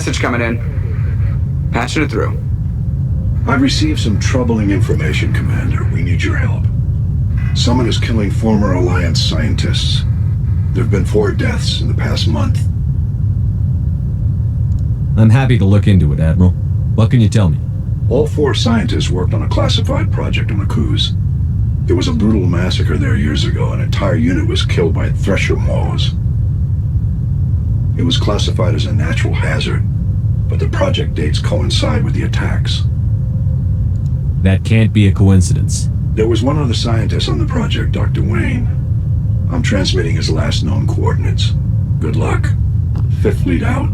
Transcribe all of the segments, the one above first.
message coming in. Patching it through. I've received some troubling information, Commander. We need your help. Someone is killing former Alliance scientists. There have been 4 deaths in the past month. I'm happy to look into it, Admiral. What can you tell me? All 4 scientists worked on a classified project on the Coups. There was a brutal massacre there years ago. An entire unit was killed by Thresher Mows. It was classified as a natural hazard, but the project dates coincide with the attacks. That can't be a coincidence. There was one other scientist on the project, Dr. Wayne. I'm transmitting his last known coordinates. Good luck. 5th Fleet out.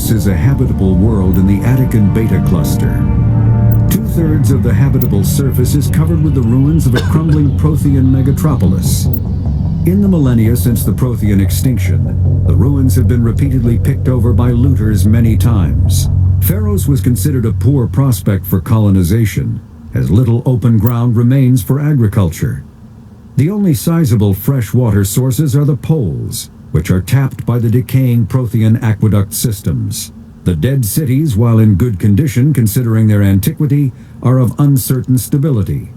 Cerberus is a habitable world in the Attican Beta cluster. 2/3 of the habitable surface is covered with the ruins of a crumbling Prothean megatropolis. In the millennia since the Prothean extinction, the ruins have been repeatedly picked over by looters many times. Pharos was considered a poor prospect for colonization, as little open ground remains for agriculture. The only sizable freshwater sources are the poles, which are tapped by the decaying Prothean aqueduct systems. The dead cities, while in good condition considering their antiquity, are of uncertain stability.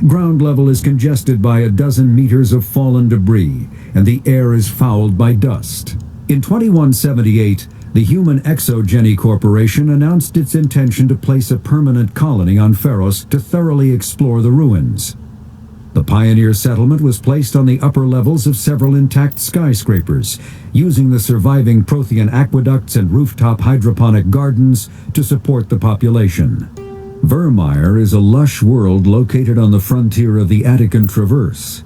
Ground level is congested by a dozen meters of fallen debris, and the air is fouled by dust. In 2178, the Human Exogeny Corporation announced its intention to place a permanent colony on Pharos to thoroughly explore the ruins. The pioneer settlement was placed on the upper levels of several intact skyscrapers, using the surviving Prothean aqueducts and rooftop hydroponic gardens to support the population. Vermeer is a lush world located on the frontier of the Attican Traverse.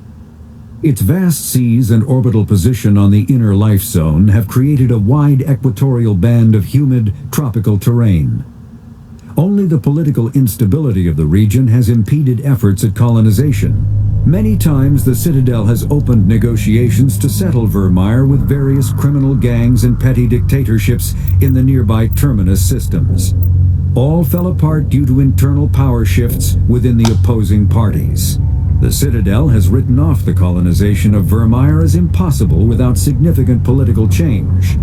Its vast seas and orbital position on the inner life zone have created a wide equatorial band of humid, tropical terrain. Only the political instability of the region has impeded efforts at colonization. Many times the Citadel has opened negotiations to settle Vermeer with various criminal gangs and petty dictatorships in the nearby terminus systems. All fell apart due to internal power shifts within the opposing parties. The Citadel has written off the colonization of Vermeer as impossible without significant political change.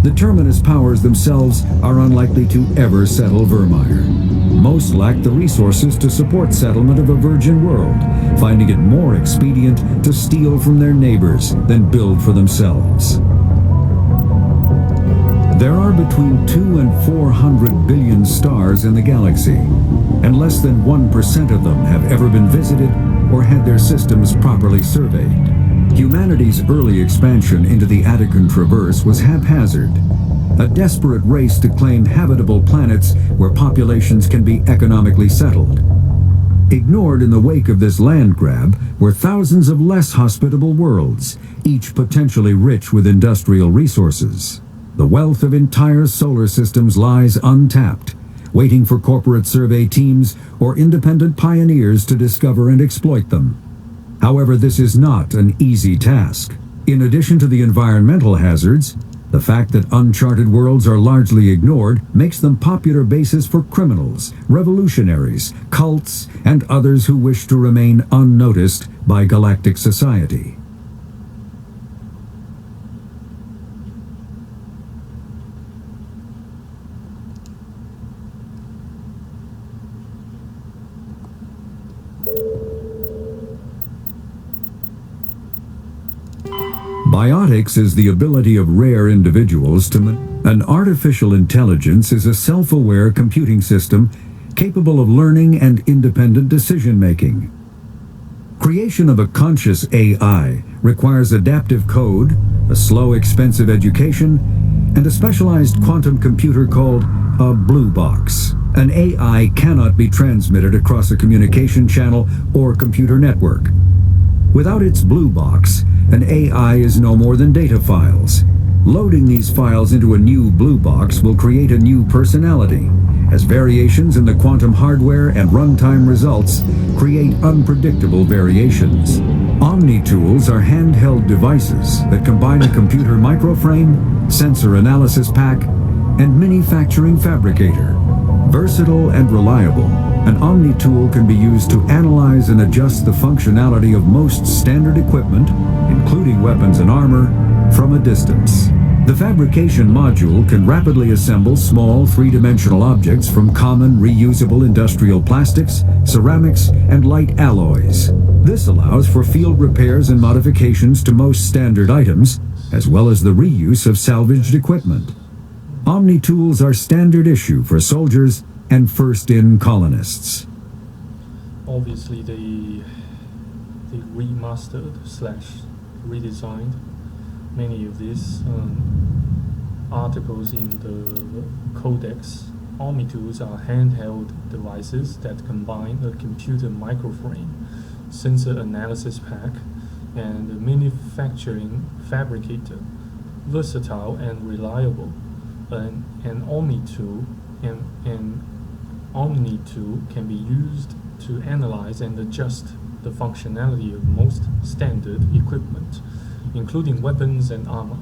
The terminus powers themselves are unlikely to ever settle Vermeer. Most lack the resources to support settlement of a virgin world, finding it more expedient to steal from their neighbors than build for themselves. There are between 2 and 400 billion stars in the galaxy, and less than 1% of them have ever been visited or had their systems properly surveyed. Humanity's early expansion into the Attican Traverse was haphazard, a desperate race to claim habitable planets where populations can be economically settled. Ignored in the wake of this land grab were thousands of less hospitable worlds, each potentially rich with industrial resources. The wealth of entire solar systems lies untapped, waiting for corporate survey teams or independent pioneers to discover and exploit them. However, this is not an easy task. In addition to the environmental hazards, the fact that uncharted worlds are largely ignored makes them popular bases for criminals, revolutionaries, cults, and others who wish to remain unnoticed by galactic society. Biotics is the ability of rare individuals to An artificial intelligence is a self-aware computing system capable of learning and independent decision-making. Creation of a conscious AI requires adaptive code, a slow, expensive education, and a specialized quantum computer called a blue box. An AI cannot be transmitted across a communication channel or computer network. Without its blue box, an AI is no more than data files. Loading these files into a new blue box will create a new personality, as variations in the quantum hardware and runtime results create unpredictable variations. OmniTools are handheld devices that combine a computer microframe, sensor analysis pack, and manufacturing fabricator. Versatile and reliable, an OmniTool can be used to analyze and adjust the functionality of most standard equipment, including weapons and armor, from a distance. The fabrication module can rapidly assemble small three-dimensional objects from common reusable industrial plastics, ceramics, and light alloys. This allows for field repairs and modifications to most standard items, as well as the reuse of salvaged equipment. OmniTools are standard issue for soldiers and first-in colonists. Obviously, they remastered / redesigned many of these articles in the codex. OmniTools are handheld devices that combine a computer microframe, sensor analysis pack, and a manufacturing fabricator. Versatile and reliable, an Omni tool can be used to analyze and adjust the functionality of most standard equipment, including weapons and armor,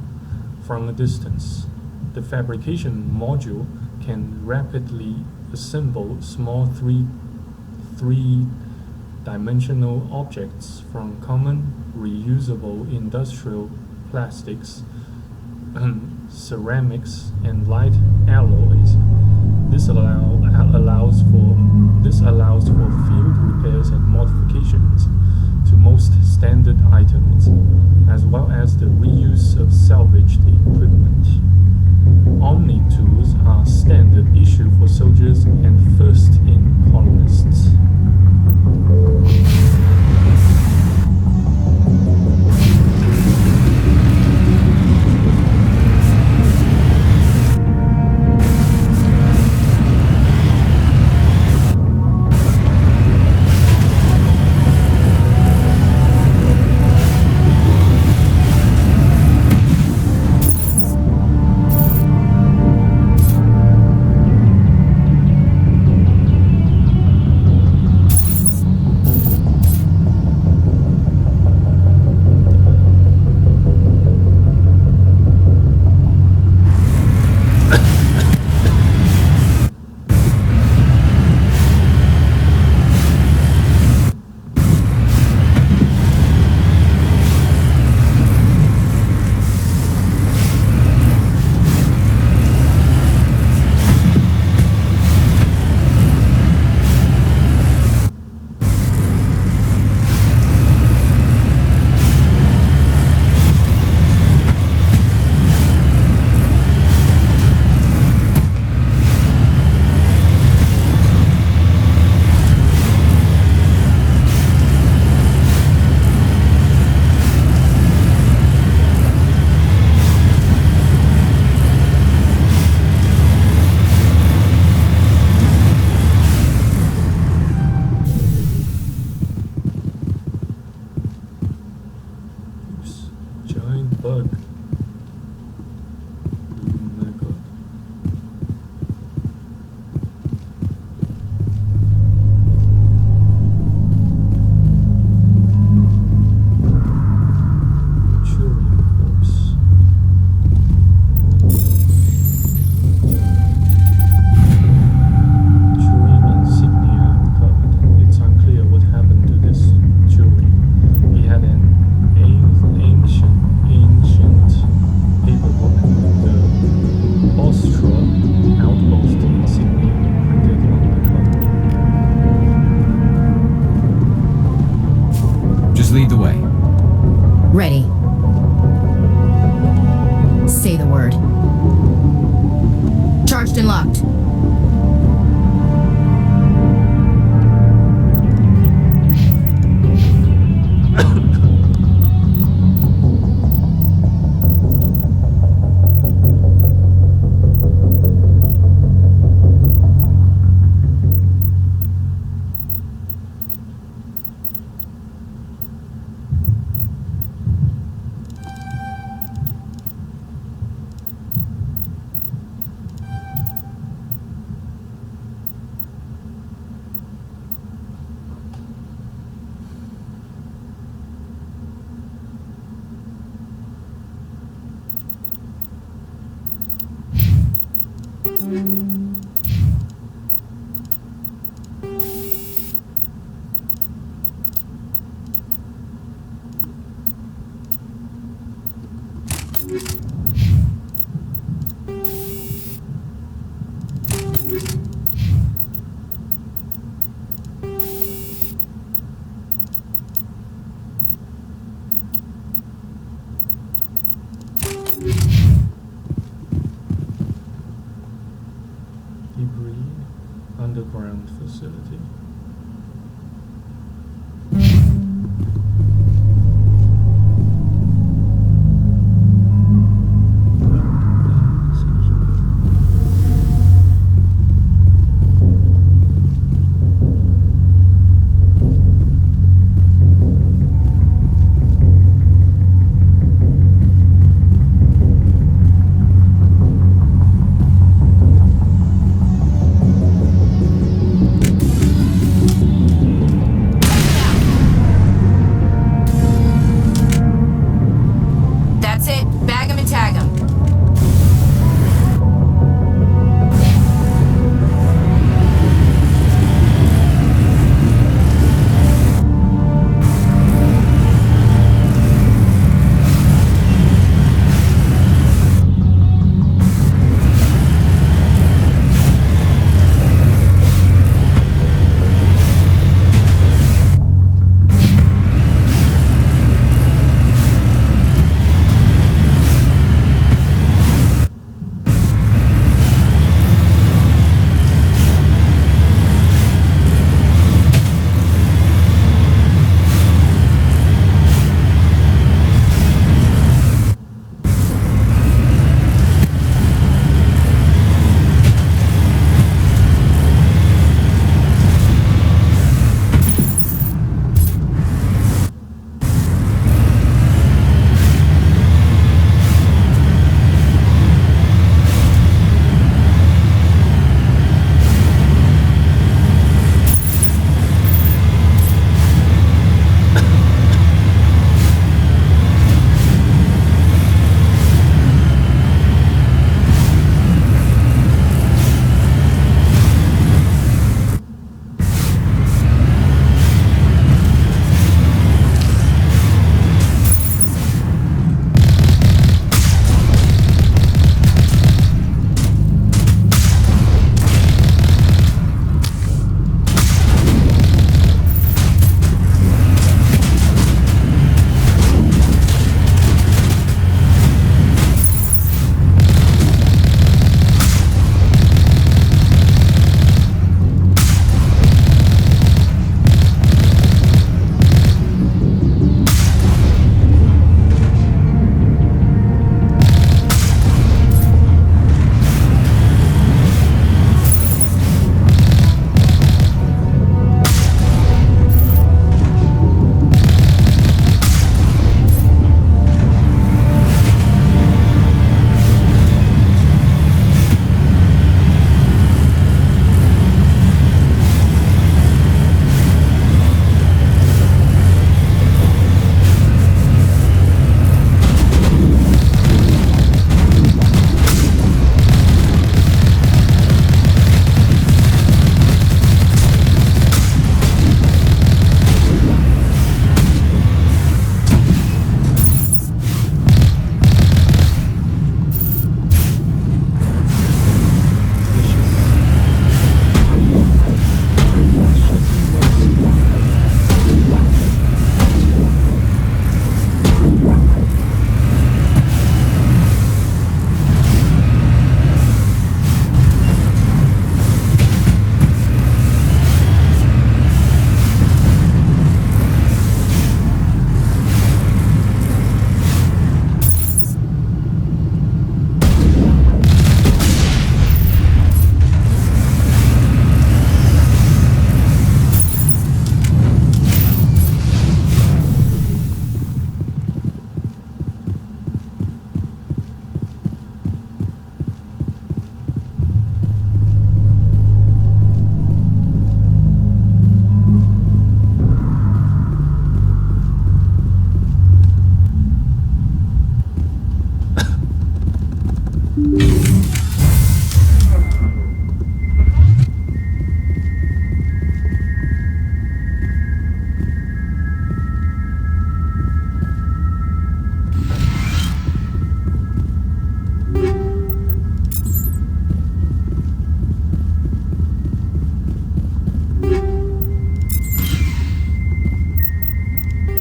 from a distance. The fabrication module can rapidly assemble small three-dimensional objects from common reusable industrial plastics, ceramics, and light alloys. This allows for field repairs and modifications to most standard items, as well as the reuse of salvaged equipment. Omni tools are standard issue for soldiers and first-in colonists. Bug. Oh my god. Turing corpse. Turing insignia recovered. It's unclear what happened to this Turing. He had an ancient paperwork with the Austro outpost insignia printed on the cover. Just lead the way. Ready. Say the word. Charged and locked. Debris underground facility.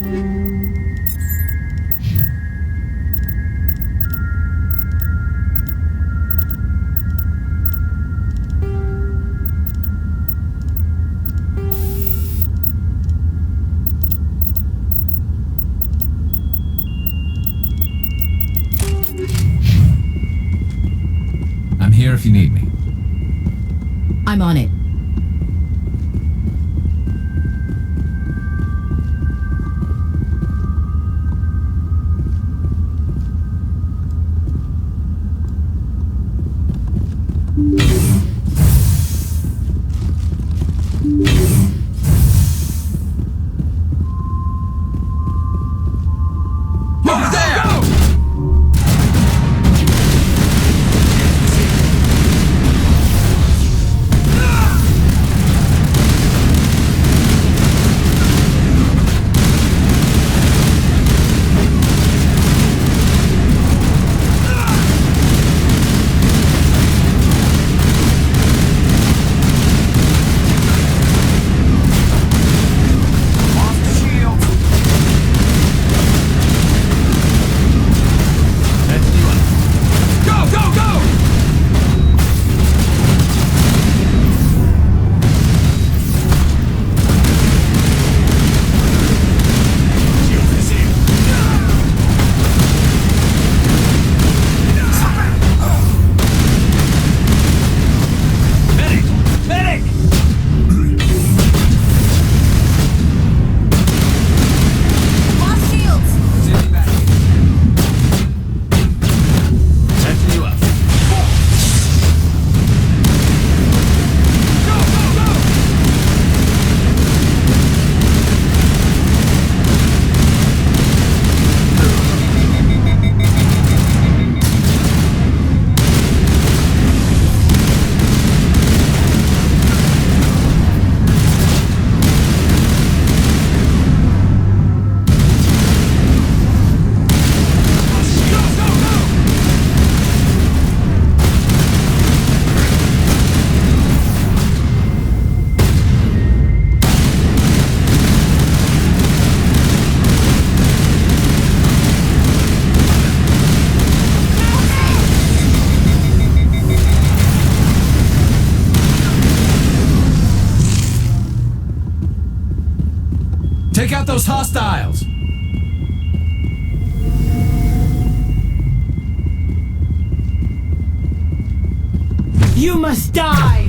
I'm here if you need me. I'm on it. Take out those hostiles! You must die!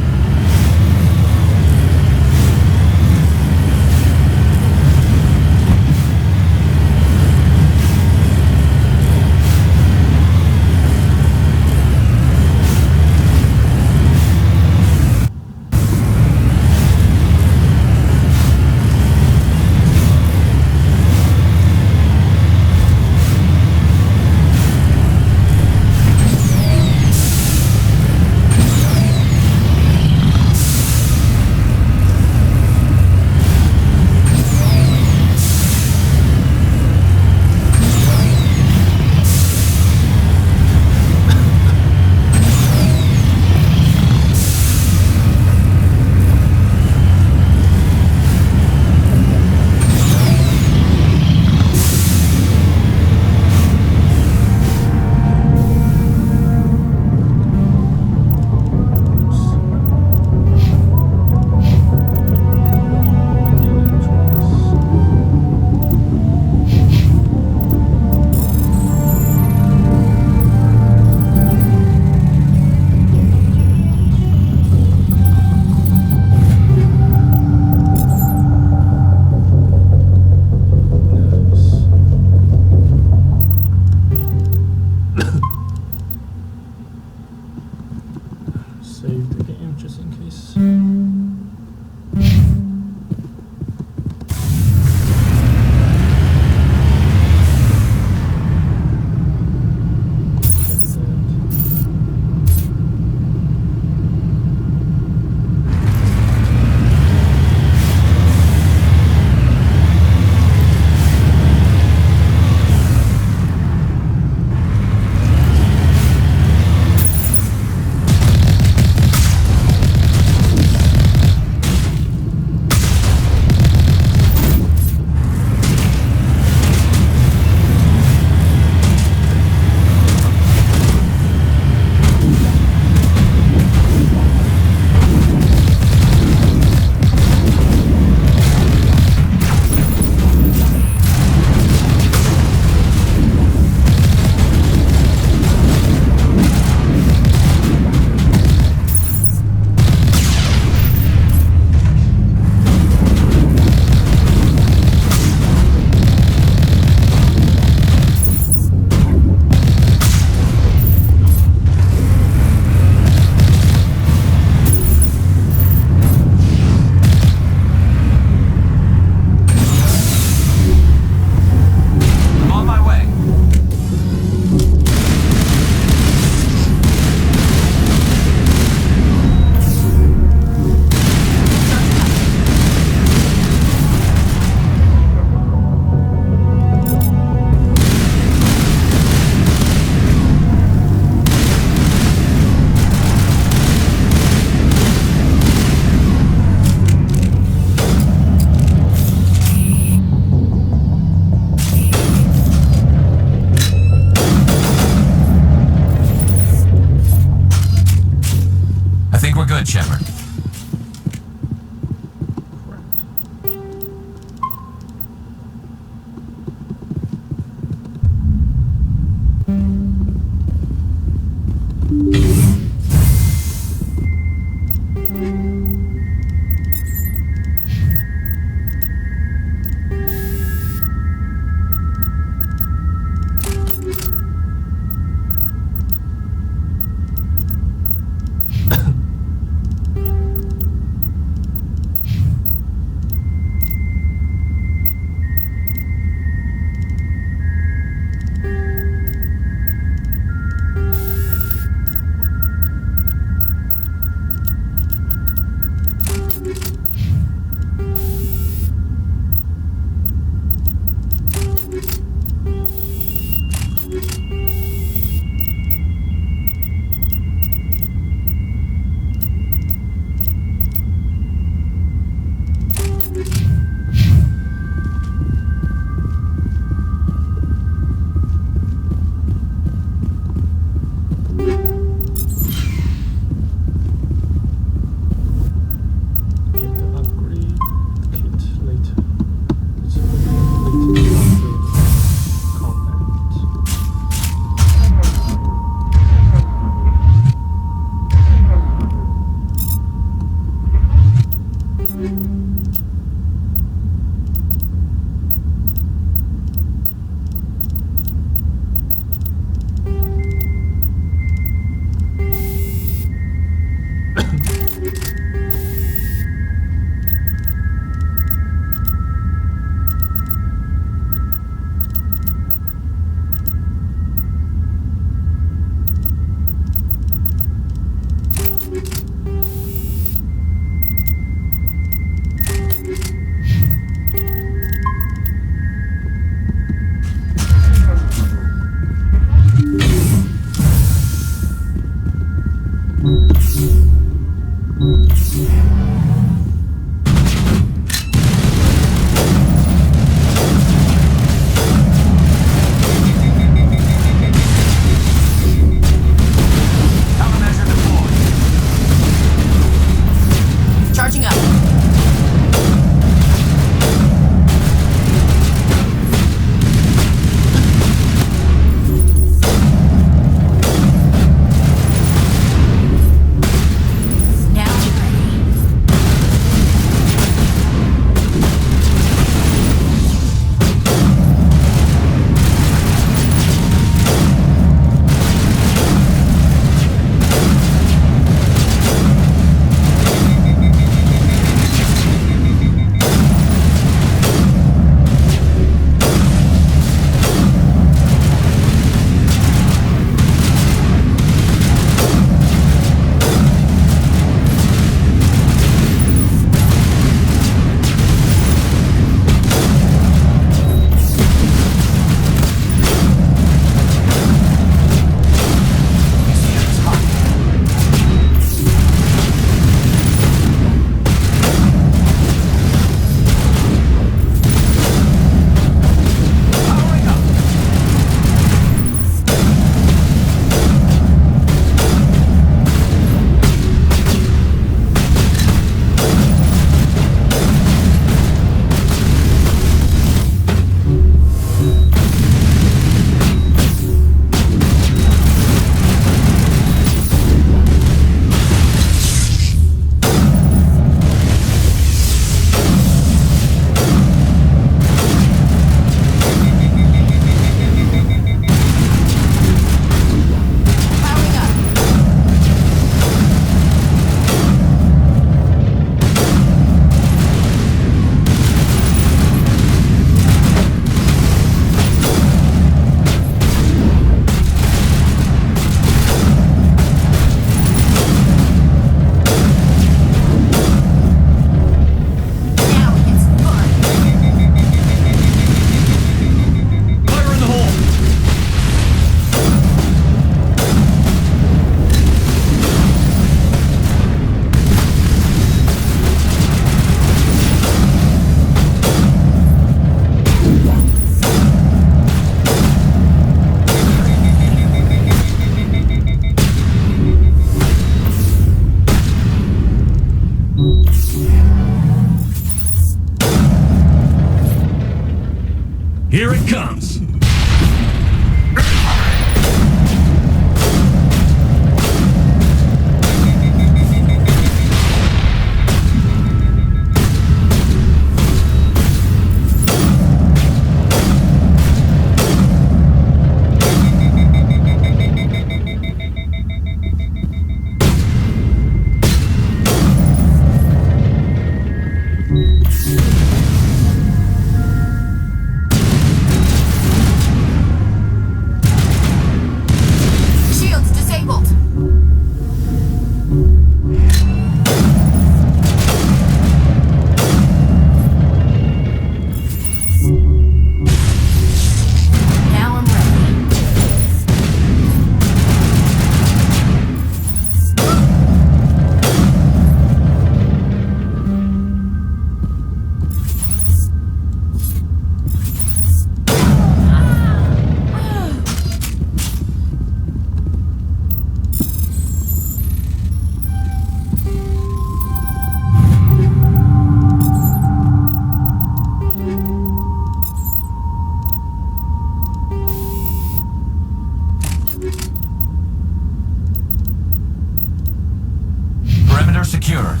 Earth.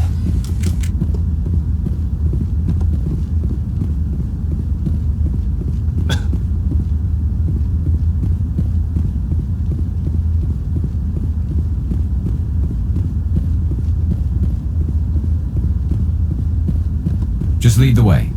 Just lead the way.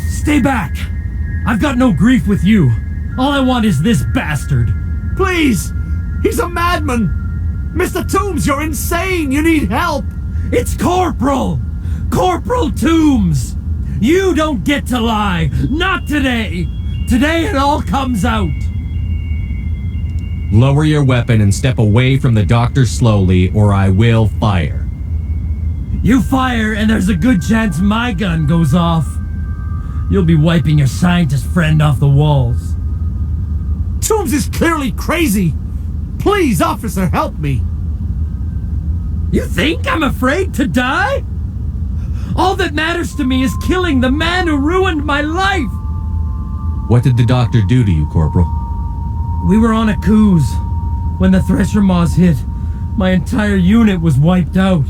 Stay back! I've got no grief with you. All I want is this bastard. Please! He's a madman! Mr. Toombs, you're insane! You need help! It's Corporal! Corporal Toombs! You don't get to lie! Not today! Today it all comes out! Lower your weapon and step away from the doctor slowly, or I will fire. You fire, and there's a good chance my gun goes off. You'll be wiping your scientist friend off the walls. Toombs is clearly crazy! Please, officer, help me! You think I'm afraid to die? All that matters to me is killing the man who ruined my life! What did the doctor do to you, Corporal? We were on a cruise. When the Thresher Maws hit, my entire unit was wiped out.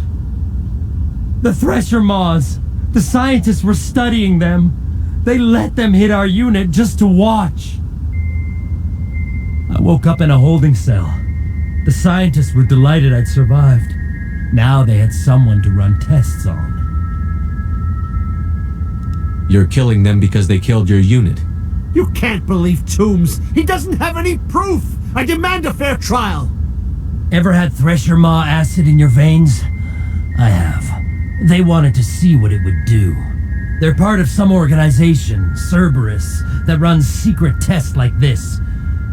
The Thresher Maws, the scientists were studying them. They let them hit our unit just to watch. I woke up in a holding cell. The scientists were delighted I'd survived. Now they had someone to run tests on. You're killing them because they killed your unit. You can't believe Toombs! He doesn't have any proof! I demand a fair trial! Ever had Thresher Maw acid in your veins? I have. They wanted to see what it would do. They're part of some organization, Cerberus, that runs secret tests like this.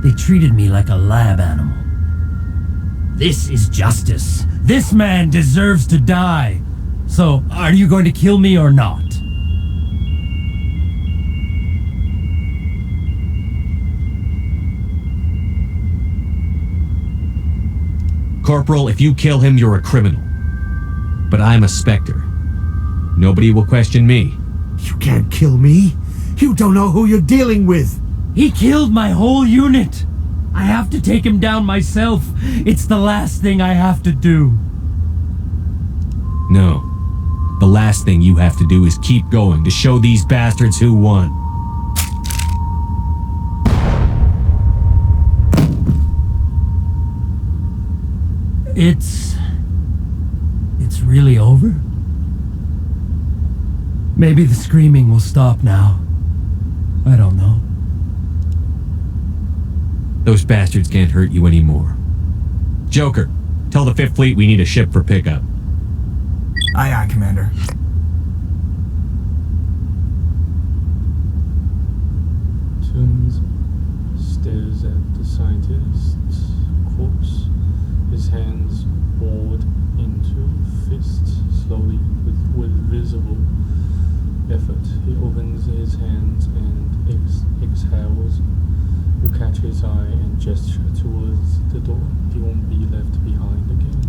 They treated me like a lab animal. This is justice. This man deserves to die. So, are you going to kill me or not? Corporal, if you kill him, you're a criminal. But I'm a Spectre. Nobody will question me. You can't kill me. You don't know who you're dealing with. He killed my whole unit. I have to take him down myself. It's the last thing I have to do. No. The last thing you have to do is keep going to show these bastards who won. It's really over? Maybe the screaming will stop now. I don't know. Those bastards can't hurt you anymore. Joker, tell the 5th Fleet we need a ship for pickup. Aye, aye, Commander. Toombs stares at the scientist's corpse, his hands bored into fists slowly with visible effort. He opens his hands and exhales. You catch his eye and gesture towards the door. He won't be left behind again.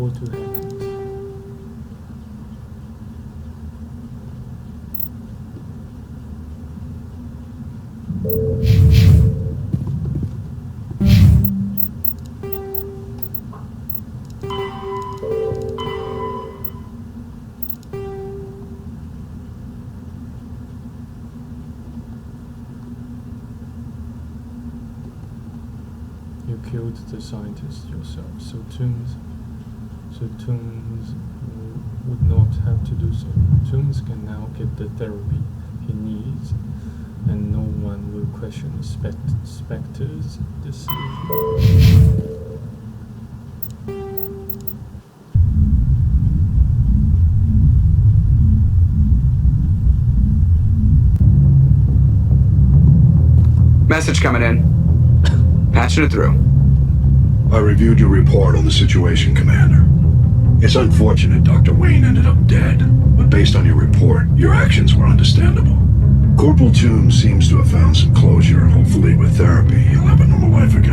before two happens. You killed the scientist yourself, so Tooms would not have to do so. Tooms can now get the therapy he needs, and no one will question Spectre's decision. Message coming in. Patching it through. I reviewed your report on the situation, Commander. It's unfortunate Dr. Wayne ended up dead, but based on your report, your actions were understandable. Corporal Toombs seems to have found some closure, and hopefully with therapy, he'll have a normal life again.